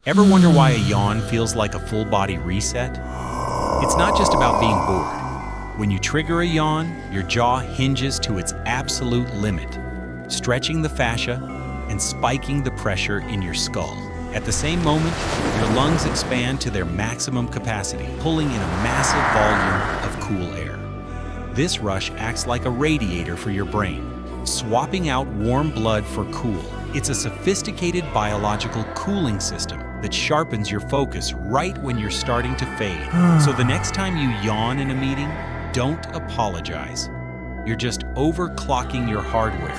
Ever wonder why a yawn feels like a full-body reset? It's not just about being bored. When you trigger a yawn, your jaw hinges to its absolute limit, stretching the fascia and spiking the pressure in your skull. At the same moment, your lungs expand to their maximum capacity, pulling in a massive volume of cool air. This rush acts like a radiator for your brain, swapping out warm blood for cool. It's a sophisticated biological cooling system that sharpens your focus right when you're starting to fade. So the next time you yawn in a meeting, don't apologize. You're just overclocking your hardware.